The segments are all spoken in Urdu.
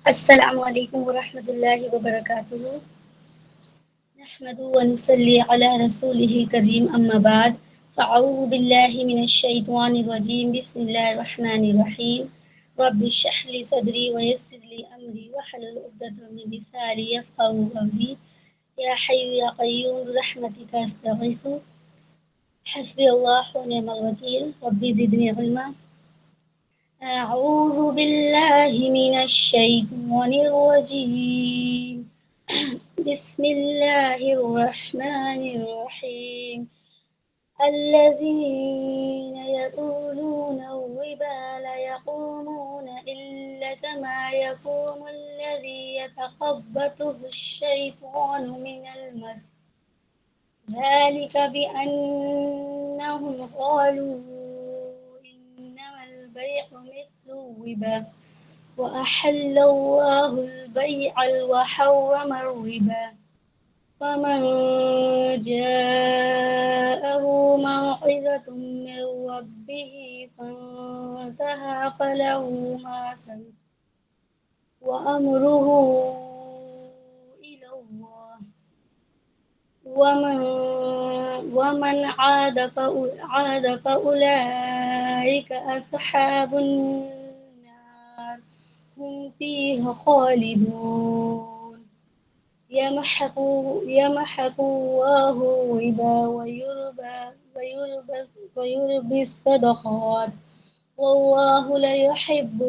السلام علیکم ورحمۃ اللہ وبرکاتہ نحمد ونصلي على رسوله الكريم أما بعد فأعوذ بالله من الشيطان الرجيم بسم الله الرحمن الرحيم رب اشرح لي صدري ويسر لي أمري واحلل عقدة من لساني يفقهوا قولي يا حي يا قيوم برحمتك أستغيث حسبي الله ونعم الوكيل ربي زدني علما أعوذ بالله من الشيطان الرجيم بسم الله الرحمن الرحيم الذين يقولون الربا لا يقومون إلا كما يقوم الذي يتخبطه الشيطان من المس ذلك بأنهم قالوا إنما البيع مثل الربا وأحل الله البيع وحرم الربا فمن جاءه موعظة من ربه فانتهى فله ما سلف وأمره إلى الله ومن عاد فأولئك أصحاب النار هم فيها خالدون يمحق الله الربا ويربي الصدقات والله لا يحب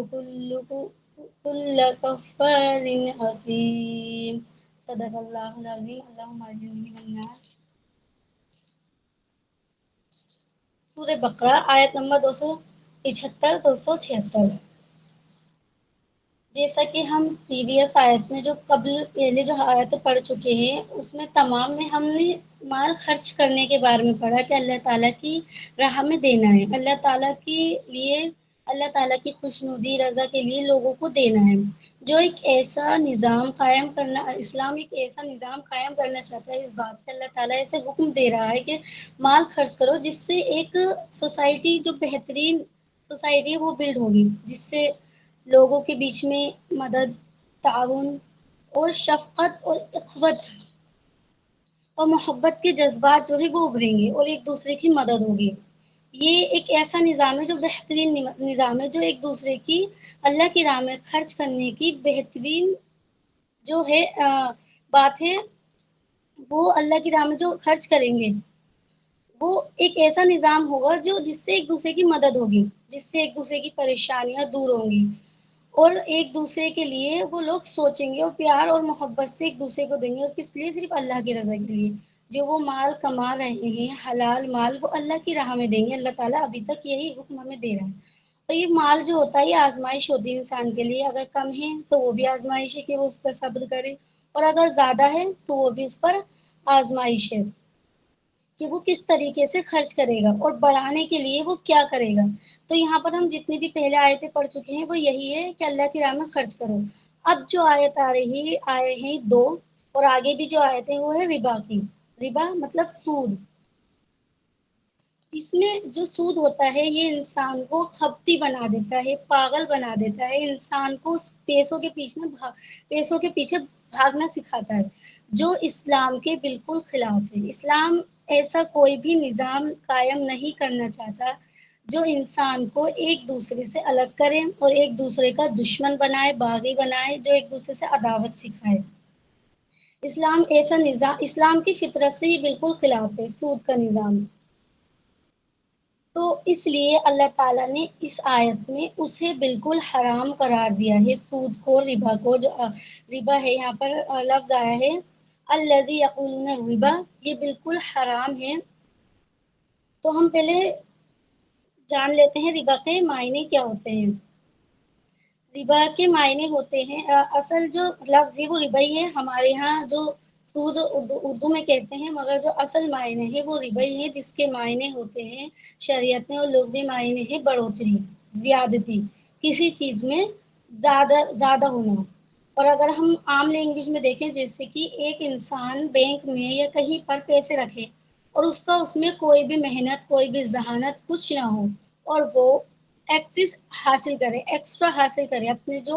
كل كفار أثيم صدق الله العظيم اللهم اجرني من النار. سورہ بقرہ آیت نمبر 275 276. جیسا کہ ہم پریویس آیت میں جو پہلے جو آیتیں پڑھ چکے ہیں اس میں تمام میں ہم نے مال خرچ کرنے کے بارے میں پڑھا کہ اللہ تعالیٰ کی راہ میں دینا ہے، اللہ تعالیٰ کے لیے، اللہ تعالیٰ کی خوشنودی رضا کے لیے لوگوں کو دینا ہے. جو ایک ایسا نظام قائم کرنا، اسلام ایک ایسا نظام قائم کرنا چاہتا ہے، اس بات سے اللہ تعالیٰ ایسے حکم دے رہا ہے کہ مال خرچ کرو جس سے ایک سوسائٹی جو بہترین سوسائٹی ہے وہ بلڈ ہوگی، جس سے لوگوں کے بیچ میں مدد، تعاون اور شفقت اور اخوت اور محبت کے جذبات جو ہے وہ ابھریں گے اور ایک دوسرے کی مدد ہوگی. یہ ایک ایسا نظام ہے جو بہترین نظام ہے، جو ایک دوسرے کی اللہ کی راہ میں خرچ کرنے کی بہترین جو ہے بات ہے. وہ اللہ کی راہ میں جو خرچ کریں گے وہ ایک ایسا نظام ہوگا جس سے ایک دوسرے کی مدد ہوگی، جس سے ایک دوسرے کی پریشانیاں دور ہوں گی اور ایک دوسرے کے لیے وہ لوگ سوچیں گے اور پیار اور محبت سے ایک دوسرے کو دیں گے. اور کس لیے؟ صرف اللہ کی رضا کے لیے. جو وہ مال کما رہے ہیں حلال مال، وہ اللہ کی راہ میں دیں گے. اللہ تعالیٰ ابھی تک یہی حکم ہمیں دے رہا ہے. اور یہ مال جو ہوتا ہے یہ آزمائش ہوتی ہے انسان کے لیے. اگر کم ہے تو وہ بھی آزمائش ہے کہ وہ اس پر صبر کرے، اور اگر زیادہ ہے تو وہ بھی اس پر آزمائش ہے کہ وہ کس طریقے سے خرچ کرے گا اور بڑھانے کے لیے وہ کیا کرے گا. تو یہاں پر ہم جتنی بھی پہلے آیتیں پڑھ چکے ہیں وہ یہی ہے کہ اللہ کی راہ میں خرچ کرو. اب جو آیت آئے ہیں 2 اور آگے بھی جو آیتیں وہ ہے ربا کی. ربا مطلب سود. اس میں جو سود ہوتا ہے یہ انسان کو کھپتی بنا دیتا ہے، پاگل بنا دیتا ہے، انسان کو پیسوں کے پیچھے بھاگنا سکھاتا ہے، جو اسلام کے بالکل خلاف ہے. اسلام ایسا کوئی بھی نظام قائم نہیں کرنا چاہتا جو انسان کو ایک دوسرے سے الگ کرے اور ایک دوسرے کا دشمن بنائے، باغی بنائے، جو ایک دوسرے سے عداوت سکھائے. اسلام کی فطرت سے ہی بالکل خلاف ہے سود کا نظام. تو اس لیے اللہ تعالیٰ نے اس آیت میں اسے بالکل حرام قرار دیا ہے، سود کو، ربا کو. جو ربا ہے یہاں پر لفظ آیا ہے الذی یأکلون الربا، یہ بالکل حرام ہے. تو ہم پہلے جان لیتے ہیں ربا کے معنی کیا ہوتے ہیں. ربا کے معنی ہوتے ہیں، اصل جو لفظ ہے وہ ربا ہی ہے. ہمارے ہاں جو سود اردو میں کہتے ہیں، مگر جو اصل معنی ہے وہ ربا ہی ہے، جس کے معنی ہوتے ہیں شریعت میں اور لغوی معنی ہے بڑھوتری، زیادتی، کسی چیز میں زیادہ ہونا. اور اگر ہم عام لینگویج میں دیکھیں، جیسے کہ ایک انسان بینک میں یا کہیں پر پیسے رکھے اور اس میں کوئی بھی محنت، کوئی بھی ذہانت کچھ نہ ہو، اور وہ ایکسس حاصل کرے، ایکسٹرا حاصل کرے، اپنے جو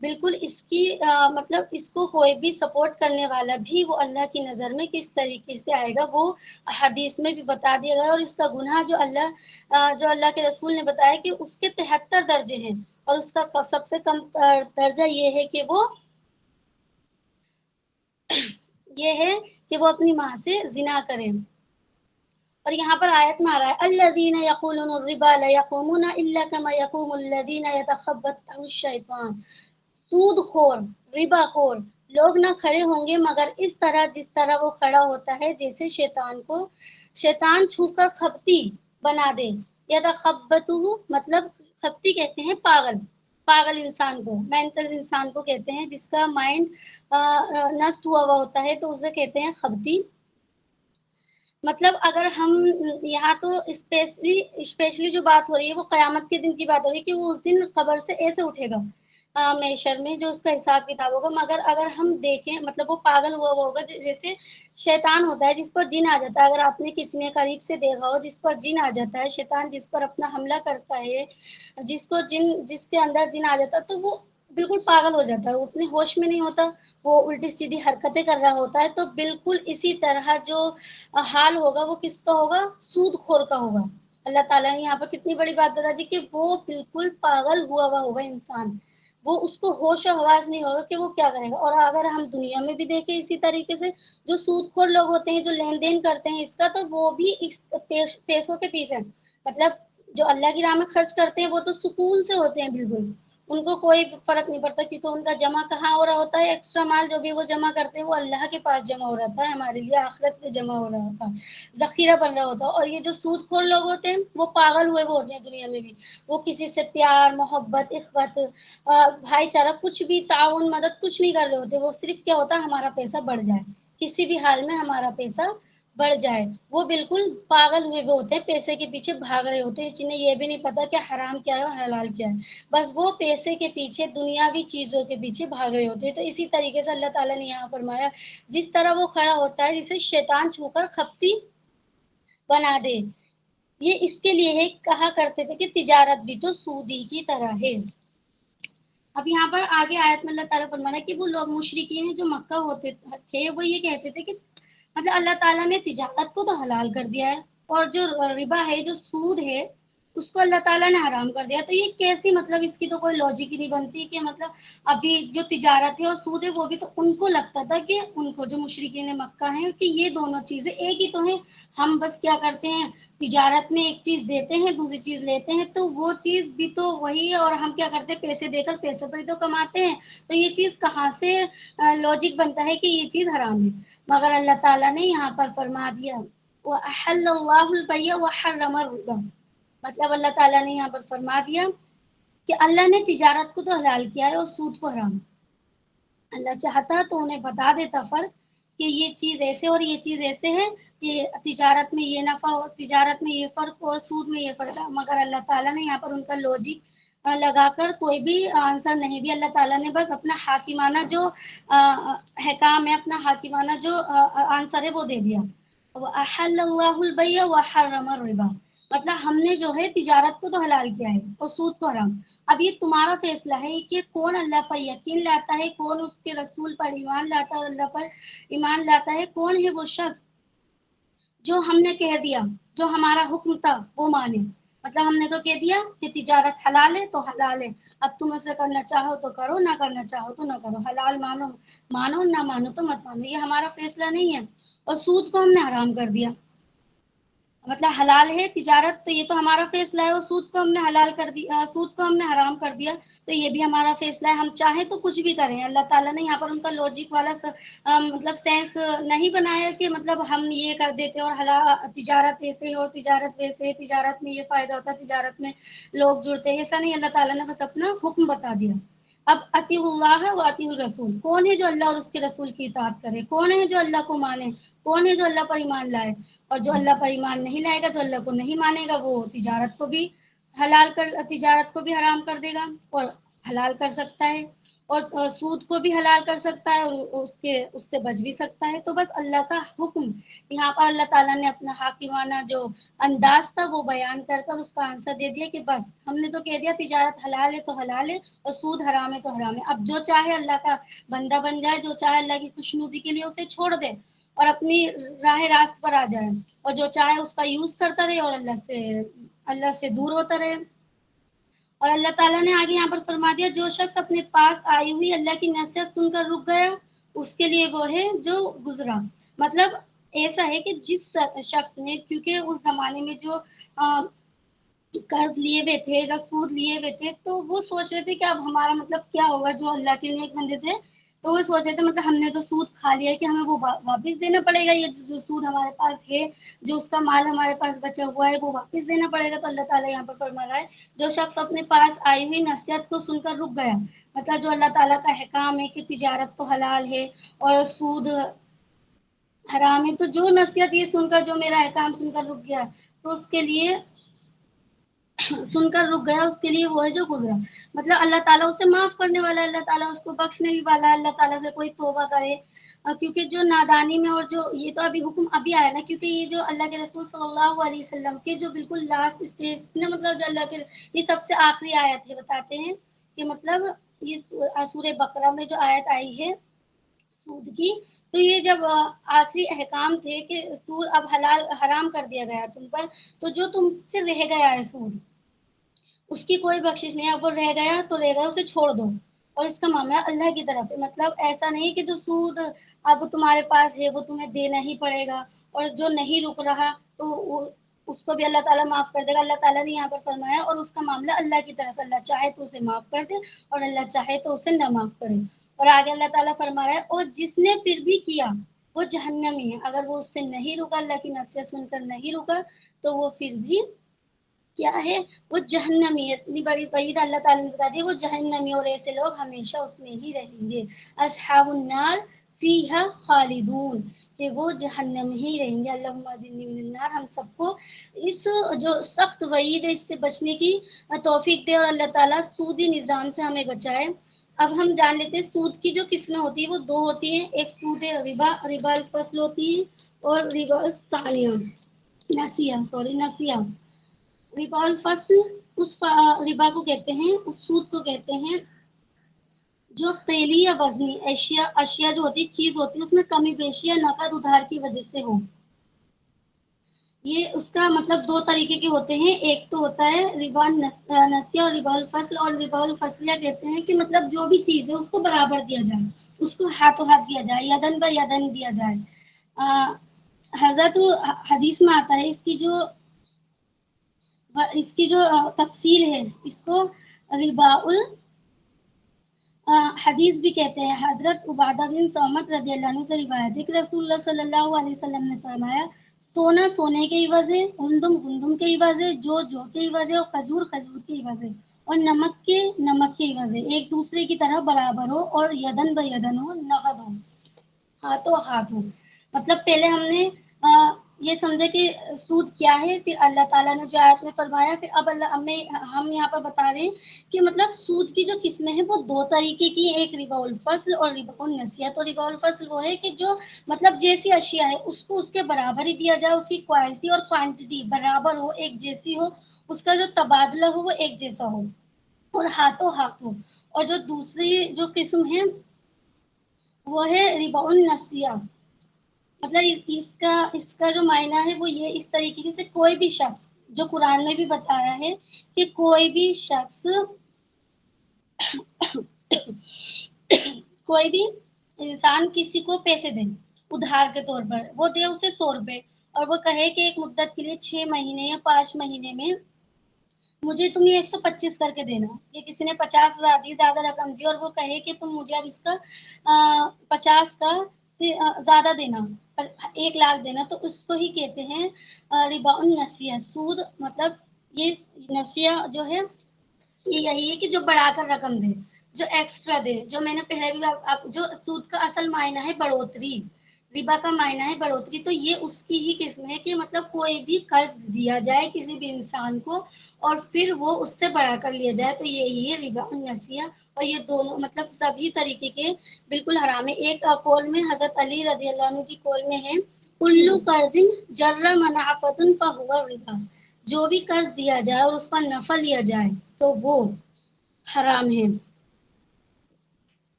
بالکل اس کی مطلب اس کو کوئی بھی سپورٹ کرنے والا بھی وہ اللہ کی نظر میں کس طریقے سے آئے گا وہ حدیث میں بھی بتا دیا گیا، اور اس کا گناہ جو اللہ کے رسول نے بتایا کہ اس کے 73 درجے ہیں، اور اس کا سب سے کم درجہ یہ ہے کہ وہ اپنی ماں سے زنا کریں۔ اور یہاں پر آیت میں آ رہا ہے الذین یقولون الربا لا یقومون الا کما یقوم الذین یتخبطہ الشیطان، سود خور، ربا خور لوگ نہ کھڑے ہوں گے مگر اس طرح جس طرح وہ کھڑا ہوتا ہے جیسے شیطان چھو کر خپتی بنا دے۔ یتخبطہ مطلب خپتی کہتے ہیں پاگل انسان کو، مینٹل انسان کو کہتے ہیں، جس کا مائنڈ نشٹ ہوا ہوتا ہے تو اسے کہتے ہیں خپتی۔ مطلب اگر ہم یہاں تو اسپیشلی جو بات ہو رہی ہے وہ قیامت کے دن کی بات ہو رہی ہے کہ وہ اس دن قبر سے ایسے اٹھے گا محشر میں جو اس کا حساب کتاب ہوگا، مگر اگر ہم دیکھیں مطلب وہ پاگل ہوا ہوگا جیسے شیطان ہوتا ہے جس پر جن آ جاتا ہے، اگر آپ نے کسی نے قریب سے دیکھا ہو جس پر جن آ جاتا ہے، شیطان جس پر اپنا حملہ کرتا ہے، جس کے اندر جن آ جاتا ہے تو وہ بالکل پاگل ہو جاتا ہے، وہ اپنے ہوش میں نہیں ہوتا، وہ الٹی سیدھی حرکتیں کر رہا ہوتا ہے۔ تو بالکل اسی طرح جو حال ہوگا وہ کس کا ہوگا؟ سود خور کا ہوگا۔ اللہ تعالیٰ نے یہاں پر کتنی بڑی بات بتا دی کہ وہ بالکل پاگل ہوا ہوگا انسان، وہ اس کو ہوش و حواس نہیں ہوگا کہ وہ کیا کرے گا۔ اور اگر ہم دنیا میں بھی دیکھیں اسی طریقے سے جو سود خور لوگ ہوتے ہیں جو لین دین کرتے ہیں اس کا، تو وہ بھی اس پیسوں کے پیچھے مطلب جو اللہ کی راہ میں خرچ کرتے ہیں وہ تو سکون سے ہوتے ہیں، بالکل ان کو کوئی فرق نہیں پڑتا کیونکہ ان کا جمع کہاں ہو رہا ہوتا ہے، ایکسٹرا مال جو بھی وہ جمع کرتے ہیں وہ اللہ کے پاس جمع ہو رہا تھا، ہمارے لیے آخرت میں جمع ہو رہا ہوتا، ذخیرہ بن رہا ہوتا۔ اور یہ جو سود خور لوگ ہوتے ہیں وہ پاگل ہوئے وہ ہوتے ہیں دنیا میں بھی، وہ کسی سے پیار محبت اخوت بھائی چارہ کچھ بھی تعاون مدد کچھ نہیں کر رہے ہوتے، وہ صرف کیا ہوتا ہے ہمارا پیسہ بڑھ جائے، کسی بھی حال میں ہمارا پیسہ بڑھ جائے، وہ بالکل پاگل ہوئے وہ ہوتے ہیں، پیسے کے پیچھے بھاگ رہے ہوتے ہیں، جنہیں یہ بھی نہیں پتا کہ حرام کیا ہے اور حلال کیا ہے، بس وہ پیسے کے پیچھے دنیاوی چیزوں کے پیچھے بھاگ رہے ہوتے ہیں۔ تو اسی طریقے سے اللہ تعالیٰ نے یہاں فرمایا جس طرح وہ کھڑا ہوتا ہے جسے شیطان چھو کر خپتی بنا دے، یہ اس کے لیے ہے، کہا کرتے تھے کہ تجارت بھی تو سودی کی طرح ہے۔ اب یہاں پر آگے آیت میں اللہ تعالیٰ فرمانا کہ وہ لوگ مشرکین جو مکہ ہوتے تھے وہ یہ کہتے تھے کہ مطلب اللہ تعالیٰ نے تجارت کو تو حلال کر دیا ہے اور جو ربا ہے جو سود ہے اس کو اللہ تعالیٰ نے حرام کر دیا، تو یہ کیسی مطلب اس کی تو کوئی لاجک ہی نہیں بنتی کہ مطلب ابھی جو تجارت ہے اور سود ہے وہ بھی تو ان کو لگتا تھا کہ ان کو جو مشرکین مکہ ہیں کہ یہ دونوں چیزیں ایک ہی تو ہیں، ہم بس کیا کرتے ہیں تجارت میں ایک چیز دیتے ہیں دوسری چیز لیتے ہیں، تو وہ چیز بھی تو وہی ہے اور ہم کیا کرتے ہیں پیسے دے کر پیسے پر ہی تو کماتے ہیں، تو یہ چیز کہاں سے لاجک بنتا ہے کہ یہ چیز حرام ہے؟ مگر اللہ تعالیٰ نے یہاں پر فرما دیا وَأَحَلَّ اللَّهُ الْبَيْعَ وَحَرَّمَ الرِّبَا، مطلب اللہ تعالیٰ نے یہاں پر فرما دیا کہ اللہ نے تجارت کو تو حلال کیا ہے اور سود کو حرام، اللہ چاہتا تو انہیں بتا دیتا فرق کہ یہ چیز ایسے اور یہ چیز ایسے ہے، کہ تجارت میں یہ نفع ہو تجارت میں یہ فرق اور سود میں یہ فرق ہے، مگر اللہ تعالیٰ نے یہاں پر ان کا لاجک لگا کر کوئی بھی آنسر نہیں دیا، اللہ تعالیٰ نے بس اپنا حاکمانہ جو حکام ہے اپنا حاکمانہ جو آنسر ہے وہ دے دیا، وَأَحَلَّ اللَّهُ الْبَيْعَ وَحَرَّمَ الرِّبَا، مطلب ہم نے جو ہے تجارت کو تو حلال کیا ہے اور سود کو حرام۔ اب یہ تمہارا فیصلہ ہے کہ کون اللہ پر یقین لاتا ہے، کون اس کے رسول پر ایمان لاتا ہے اور اللہ پر ایمان لاتا ہے، کون ہے وہ شخص جو ہم نے کہہ دیا جو ہمارا حکم تھا وہ مانے، مطلب ہم نے تو کہہ دیا کہ تجارت حلال ہے تو حلال ہے، اب تم اسے کرنا چاہو تو کرو نہ کرنا چاہو تو نہ کرو، حلال مانو مانو نہ مانو تو مت مانو، یہ ہمارا فیصلہ نہیں ہے۔ اور سود کو ہم نے حرام کر دیا، مطلب حلال ہے تجارت تو یہ تو ہمارا فیصلہ ہے، اور سود کو ہم نے حلال کر دیا سود کو ہم نے حرام کر دیا تو یہ بھی ہمارا فیصلہ ہے، ہم چاہیں تو کچھ بھی کریں، اللہ تعالیٰ نے یہاں پر ان کا لاجک والا مطلب سینس نہیں بنایا کہ مطلب ہم یہ کر دیتے اور تجارت ایسے اور تجارت ویسے، تجارت میں یہ فائدہ ہوتا ہے تجارت میں لوگ جڑتے ہیں، ایسا نہیں، اللہ تعالیٰ نے بس اپنا حکم بتا دیا۔ اب اطیعوا اللہ و اطیعوا الرسول، کون ہے جو اللہ اور اس کے رسول کی اطاعت کرے، کون ہے جو اللہ کو مانے، کون ہے جو اللہ پر ایمان لائے، اور جو اللہ پر ایمان نہیں لائے گا جو اللہ کو نہیں مانے گا وہ تجارت کو بھی حرام کر دے گا اور حلال کر سکتا ہے۔ اور سود کو بھی حلال کر سکتا ہے اور اس سے بچ بھی سکتا ہے. تو بس اللہ کا حکم یہاں پر اللہ تعالیٰ نے اپنا حاکمانہ جو انداز تھا وہ بیان کر کر اس کا آنسر دے دیا کہ بس ہم نے تو کہہ دیا تجارت حلال ہے تو حلال ہے اور سود حرام ہے تو حرام ہے. اب جو چاہے اللہ کا بندہ بن جائے، جو چاہے اللہ کی خوشنودی کے لیے اسے چھوڑ دے اور اپنی راہ راست پر آ جائے، اور جو چاہے اس کا یوز کرتا رہے اور اللہ سے دور ہوتا رہے. اور اللہ تعالیٰ نے آگے یہاں پر فرما دیا جو شخص اپنے پاس آئی ہوئی اللہ کی نصیحت سن کر رک گیا اس کے لیے وہ ہے جو گزرا. مطلب ایسا ہے کہ جس شخص نے، کیونکہ اس زمانے میں جو قرض لیے ہوئے تھے یا سود لیے ہوئے تھے تو وہ سوچ رہے تھے کہ اب ہمارا مطلب کیا ہوگا. جو اللہ کے نیک بندے تھے تو وہ سوچ رہے تھے مطلب ہم نے تو سود کھا لیا ہے کہ ہمیں وہ واپس دینا پڑے گا، یہ جو سود ہمارے پاس ہے، جو اس کا مال ہمارے پاس بچا ہوا ہے وہ واپس دینا پڑے گا. تو اللہ تعالیٰ یہاں پر فرما رہا ہے جو شخص اپنے پاس آئی ہوئی نصیحت کو سن کر رک گیا، مطلب جو اللہ تعالیٰ کا احکام ہے کہ تجارت تو حلال ہے اور سود حرام ہے، تو جو نصیحت یہ سن کر جو میرا احکام سن کر رک گیا تو اس کے لیے سن کر رک گیا اس کے لیے وہ ہے جو گزرا. مطلب اللہ تعالیٰ اسے معاف کرنے والا ہے، اللہ تعالیٰ اس کو بخشنے بھی والا ہے. اللہ تعالیٰ سے کوئی توبہ کرے، کیونکہ جو نادانی میں اور جو یہ تو ابھی حکم ابھی آیا نا، کیونکہ یہ جو اللہ کے رسول صلی اللہ علیہ وسلم کے جو بالکل لاسٹ اسٹیج نا، مطلب جو اللہ کے یہ سب سے آخری آیت ہے. بتاتے ہیں کہ مطلب یہ سورہ بقرہ میں جو آیت آئی ہے سود کی، تو یہ جب آخری احکام تھے کہ سود اب حلال حرام کر دیا گیا تم پر، تو جو تم سے رہ گیا ہے سود اس کی کوئی بخشش نہیں ہے. اب وہ رہ گیا تو رہ گیا، اسے چھوڑ دو اور اس کا معاملہ اللہ کی طرف ہے. مطلب ایسا نہیں کہ جو سود اب تمہارے پاس ہے وہ تمہیں دینا ہی پڑے گا، اور جو نہیں رک رہا تو اس کو بھی اللہ تعالیٰ معاف کر دے گا. اللہ تعالیٰ نے یہاں پر فرمایا اور اس کا معاملہ اللہ کی طرف، اللہ چاہے تو اسے معاف کر دے اور اللہ چاہے تو اسے نہ معاف کرے. اور آگے اللہ تعالیٰ فرما رہا ہے اور جس نے پھر بھی کیا وہ جہنمی ہے. اگر وہ اس سے نہیں رکا، اللہ کی نصیحت سن کر نہیں رکا، تو وہ پھر بھی کیا ہے، وہ جہنمی ہے. اتنی بڑی وعید اللہ تعالیٰ نے بتا دی، وہ جہنمی، اور ایسے لوگ ہمیشہ اس میں ہی رہیں گے. اصحاب النار فیہا خالدون، کہ وہ جہنم ہی رہیں گے. اللہم اجرنی من النار، ہم سب کو اس جو سخت وعید ہے اس سے بچنے کی توفیق دے اور اللہ تعالیٰ سودی نظام سے ہمیں بچائے. اب ہم جان لیتے ہیں سود کی جو قسمیں ہوتی ہیں وہ دو ہوتی ہیں، ایک سود ربا، ربا الفصل ہوتی ہے، اور ربا الثانیہ نسیہ. ربا الفصل اس ربا کو کہتے ہیں، اس سود کو کہتے ہیں جو تیلی یا وزنی اشیاء جو ہوتی ہے، چیز ہوتی ہے، اس میں کمی بیشی یا نقد ادھار کی وجہ سے ہو. یہ اس کا مطلب دو طریقے کے ہوتے ہیں. ایک تو ہوتا ہے ربا نسیہ اور ربا الفصل. اور ربا الفصل کہتے ہیں کہ مطلب جو بھی چیز ہے اس کو برابر دیا جائے، اس کو ہاتھوں ہاتھ دیا جائے، یدن ب یدن دیا جائے. حضرت حدیث میں آتا ہے اس کی جو تفصیل ہے اس کو ربا حدیث بھی کہتے ہیں. حضرت عبادہ بن صامت رضی اللہ عنہ سے روایت ہے کہ رسول اللہ صلی اللہ علیہ وسلم نے فرمایا سونا سونے کے عوض ہے، گندم گندم کے عوض ہے، جو کے عوض ہے، اور کھجور کھجور کے عوض ہے، اور نمک کے عوض ہے، ایک دوسرے کی طرح برابر ہو اور یدن ب یدن ہو، نقد ہو، ہاتھوں ہاتھ ہو. مطلب پہلے ہم نے یہ سمجھا کہ سود کیا ہے، پھر اللہ تعالیٰ نے جو آیت میں فرمایا، پھر اب ہم یہاں پر بتا رہے ہیں کہ مطلب سود کی جو قسمیں ہیں وہ دو طریقے کی، ایک ربا الفصل اور ربا النسیہ. تو ربا الفصل وہ ہے کہ جو مطلب جیسی اشیاء ہے اس کو اس کے برابر ہی دیا جائے، اس کی کوالٹی اور کوانٹٹی برابر ہو، ایک جیسی ہو، اس کا جو تبادلہ ہو وہ ایک جیسا ہو اور ہاتھوں ہاتھ ہو. اور جو دوسری جو قسم ہے وہ ہے ربا النسیہ. مطلب اس کا جو معنی ہے وہ یہ، اس طریقے سے کوئی بھی شخص، جو قرآن میں بھی بتایا ہے کہ کوئی بھی شخص کوئی بھی انسان کسی کو پیسے دے ادھار کے طور پر، وہ دے اسے 100 روپے اور وہ کہے کہ ایک مدت کے لیے 6 مہینے یا 5 مہینے میں مجھے تم یہ 125 کر کے دینا. یہ کسی نے 50,000 دی، زیادہ رقم دی، اور وہ کہے کہ تم مجھے اب اس کا 50 کا سے زیادہ دینا، 1 لاکھ دینا، تو اس کو ہی کہتے ہیں ربا النسیہ، سود. مطلب یہ نسیہ جو ہے یہ یہی ہے کہ جو بڑھا کر رقم دے، جو ایکسٹرا دے. جو میں نے پہلے بھی جو سود کا اصل معنی ہے بڑھوتری، ربا کا معنی ہے بڑھوتری، تو یہ اس کی ہی قسم ہے کہ مطلب کوئی بھی قرض دیا جائے کسی بھی انسان کو اور پھر وہ اس سے بڑا کر لیا جائے، تو یہی ہے ربا النسیہ۔ اور یہ دونوں مطلب سبھی طریقے کے بالکل حرام ہے۔ ایک قول میں حضرت علی رضی اللہ عنہ کی قول میں ہے کلو قرض جر منافۃ فہو ربا، جو بھی قرض دیا جائے اور اس پر نفع لیا جائے تو وہ حرام ہے۔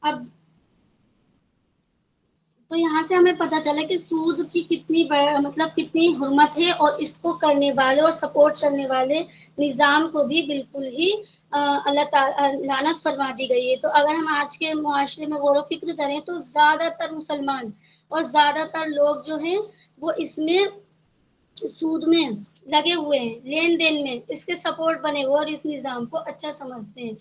اب تو یہاں سے ہمیں پتہ چلا کہ سود کی کتنی مطلب کتنی حرمت ہے، اور اس کو کرنے والے اور سپورٹ کرنے والے نظام کو بھی بالکل ہی اللہ تعالی لعنت فرما دی گئی ہے۔ تو اگر ہم آج کے معاشرے میں غور و فکر کریں تو زیادہ تر مسلمان اور زیادہ تر لوگ جو ہیں وہ اس میں سود میں لگے ہوئے ہیں، لین دین میں اس کے سپورٹ بنے ہوئے اور اس نظام کو اچھا سمجھتے ہیں،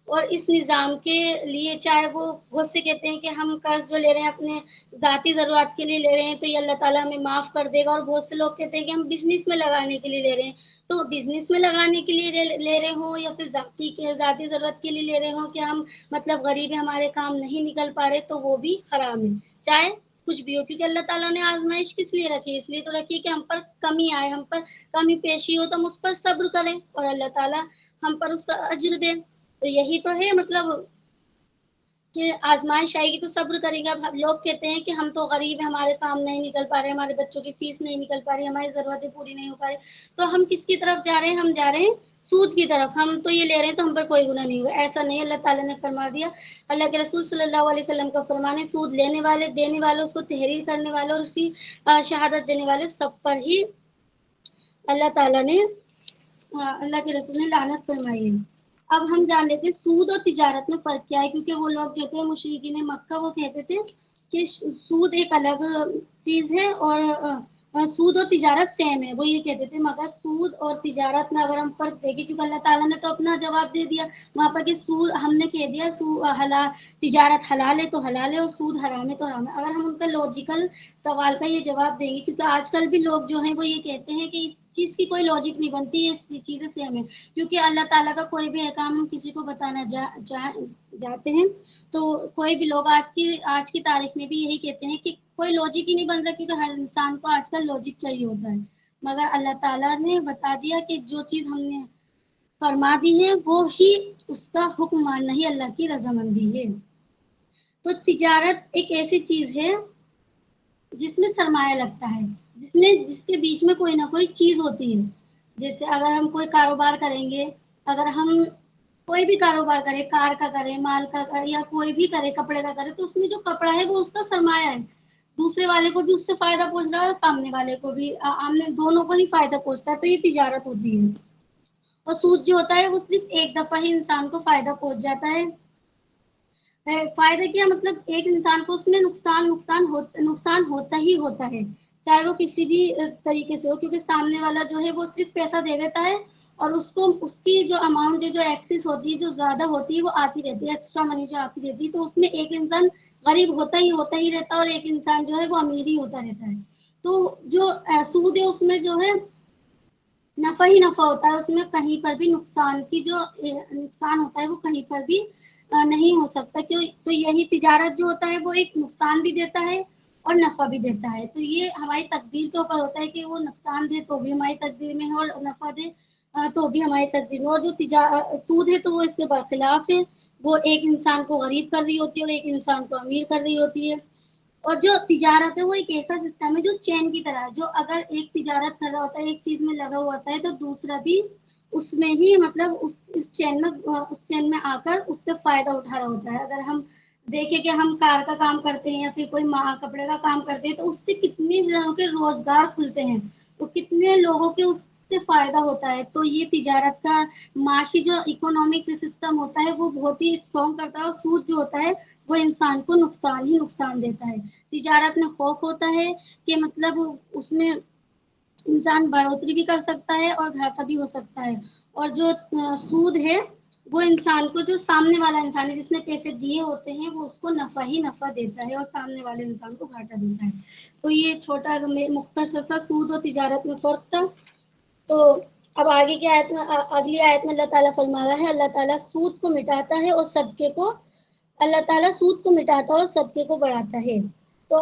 اور اس نظام کے لیے چاہے وہ بہت سے کہتے ہیں کہ ہم قرض جو لے رہے ہیں اپنے ذاتی ضرورت کے لیے لے رہے ہیں تو یہ اللہ تعالیٰ ہمیں معاف کر دے گا، اور بہت سے لوگ کہتے ہیں کہ ہم بزنس میں لگانے کے لیے لے رہے ہیں، تو بزنس میں لگانے کے لیے لے رہے ہوں یا پھر ذاتی ضرورت کے لیے لے رہے ہوں کہ ہم مطلب غریب ہیں ہمارے کام نہیں نکل پا رہے، تو وہ بھی حرام ہے، چاہے کچھ بھی ہو، کیونکہ اللہ تعالیٰ نے آزمائش کس لیے رکھی ہے؟ اس لیے تو رکھی ہے کہ ہم پر کمی آئے، ہم پر کمی پیشی ہو تو ہم اس پر صبر کریں اور اللہ تعالیٰ ہم پر اس کا اجر دے۔ تو یہی تو ہے مطلب کہ آزمائش آئے گی تو صبر کریں گے۔ اب لوگ کہتے ہیں کہ ہم تو غریب ہیں، ہمارے کام نہیں نکل پا رہے، ہمارے بچوں کی فیس نہیں نکل پا رہی، ہماری ضرورتیں پوری نہیں ہو پا رہی، تو ہم کس کی طرف جا رہے ہیں؟ ہم جا رہے ہیں سود کی طرف۔ ہم تو یہ لے رہے ہیں تو ہم پر کوئی گناہ نہیں ہوا، ایسا نہیں۔ اللہ تعالیٰ نے فرما دیا، اللہ کے رسول صلی اللہ علیہ وسلم کا فرمان ہے سود لینے والے، دینے والے، اس کو تحریر کرنے والے اور اس کی شہادت دینے والے سب پر ہی اللہ تعالیٰ نے اللہ کے رسول نے لعنت فرمائی ہے۔ اب ہم جان لیتے ہیں سود اور تجارت میں فرق کیا ہے، کیونکہ وہ لوگ جو تھے مشرکین مکہ وہ کہتے تھے کہ سود ایک الگ چیز ہے اور سود اور تجارت سیم ہے، وہ یہ کہتے تھے، مگر سود اور تجارت میں اگر ہم فرق دیکھیں، کیونکہ اللہ تعالیٰ نے تو اپنا جواب دے دیا وہاں پر کہ سود ہم نے کہہ دیا حلال تجارت حلال ہے تو حلال ہے اور سود حرام ہے تو حرام ہے۔ اگر ہم ان کا لاجیکل سوال کا یہ جواب دیں گے، کیونکہ آج کل بھی لوگ جو ہیں وہ یہ کہتے ہیں کہ اس چیز کی کوئی لاجک نہیں بنتی، یہ چیزیں سیم ہے، کیونکہ اللہ تعالیٰ کا کوئی بھی احکام ہم کسی کو بتانا جاتے ہیں تو کوئی بھی لوگ آج کی تاریخ میں بھی یہی کہتے ہیں کہ کوئی لاجک ہی نہیں بن رہا، کیونکہ ہر انسان کو آج کل لاجک چاہیے ہوتا ہے، مگر اللہ تعالیٰ نے بتا دیا کہ جو چیز ہم نے فرما دی ہے وہ ہی اس کا حکم ماننا ہی اللہ کی رضامندی ہے۔ تو تجارت ایک ایسی چیز ہے جس میں سرمایہ لگتا ہے، جس کے بیچ میں کوئی نہ کوئی چیز ہوتی ہے، جیسے اگر ہم کوئی کاروبار کریں گے، اگر ہم کوئی بھی کاروبار کرے، کار کا کرے، مال کا کرے، یا کوئی بھی کرے، کپڑے کا کرے، تو اس میں جو کپڑا ہے وہ اس کا سرمایہ ہے، دوسرے والے کو بھی اس سے فائدہ پہنچ رہا ہے اور سامنے والے کو بھی، آمنے دونوں کو ہی فائدہ پہنچتا ہے، تو یہ تجارت ہوتی ہے۔ اور سود جو ہوتا ہے وہ صرف ایک دفعہ ہی انسان کو فائدہ پہنچ جاتا ہے۔ فائدہ کیا مطلب ایک انسان کو اس میں نقصان ہوتا ہی ہوتا ہے، چاہے وہ کسی بھی طریقے سے ہو، کیونکہ سامنے والا جو ہے وہ صرف پیسہ دے دیتا ہے اور اس کی جو اماؤنٹ جو ایکسس ہوتی ہے، جو زیادہ ہوتی ہے وہ آتی رہتی ہے، ایکسٹرا منی جو آتی رہتی ہے، تو اس میں ایک انسان غریب ہوتا ہی رہتا ہے اور ایک انسان جو ہے وہ امیر ہی ہوتا رہتا ہے۔ تو جو سود ہے اس میں جو ہے نفع ہی نفع ہوتا ہے، اس میں کہیں پر بھی نقصان ہوتا ہے وہ کہیں پر بھی نہیں ہو سکتا، تو یہی تجارت جو ہوتا ہے وہ ایک نقصان بھی دیتا ہے اور نفع بھی دیتا ہے، تو یہ ہماری تقدیر کے اوپر ہوتا ہے کہ وہ نقصان دے تو بھی ہماری تقدیر میں ہے اور نفع دے تو بھی ہماری تقدیر میں، اور جو سود ہے تو وہ اس کے برخلاف ہے، وہ ایک انسان کو غریب کر رہی ہوتی ہے اور ایک انسان کو امیر کر رہی ہوتی ہے۔ اور جو تجارت ہے وہ ایک ایسا سسٹم ہے جو چین کی طرح ہے، جو اگر ایک تجارت کر رہا ہوتا ہے، ایک چیز میں لگا ہوا ہوتا ہے، تو دوسرا بھی اس میں ہی مطلب اس چین میں آ کر اس سے فائدہ اٹھا رہا ہوتا ہے۔ اگر ہم دیکھیں کہ ہم کار کا کام کرتے ہیں یا پھر کوئی کپڑے کا کام کرتے ہیں، تو اس سے کتنے جنوں کے روزگار کھلتے ہیں، تو کتنے لوگوں کے اس سے فائدہ ہوتا ہے، تو یہ تجارت کا معاشی جو اکنامک سسٹم ہوتا ہے وہ بہت ہی اسٹرانگ کرتا ہے، اور سود جو ہوتا ہے وہ انسان کو نقصان ہی نقصان دیتا ہے۔ تجارت میں خوف ہوتا ہے کہ مطلب اس میں انسان بڑھوتری بھی کر سکتا ہے اور گھاٹا بھی ہو سکتا ہے، اور جو سود ہے وہ انسان کو، جو سامنے والا انسان ہے جس نے پیسے دیے ہوتے ہیں، وہ اس کو نفع ہی نفع دیتا ہے اور سامنے والے انسان کو گھاٹا دیتا ہے۔ تو یہ چھوٹا مختصر سا سود اور تجارت میں فرق تھا۔ تو اب آگے کی آیت میں، اگلی آیت میں اللہ تعالیٰ فرما رہا ہے، اللہ تعالیٰ سود کو مٹاتا ہے اور صدقے کو، اللہ تعالیٰ سود کو مٹاتا ہے اور صدقے کو بڑھاتا ہے۔ تو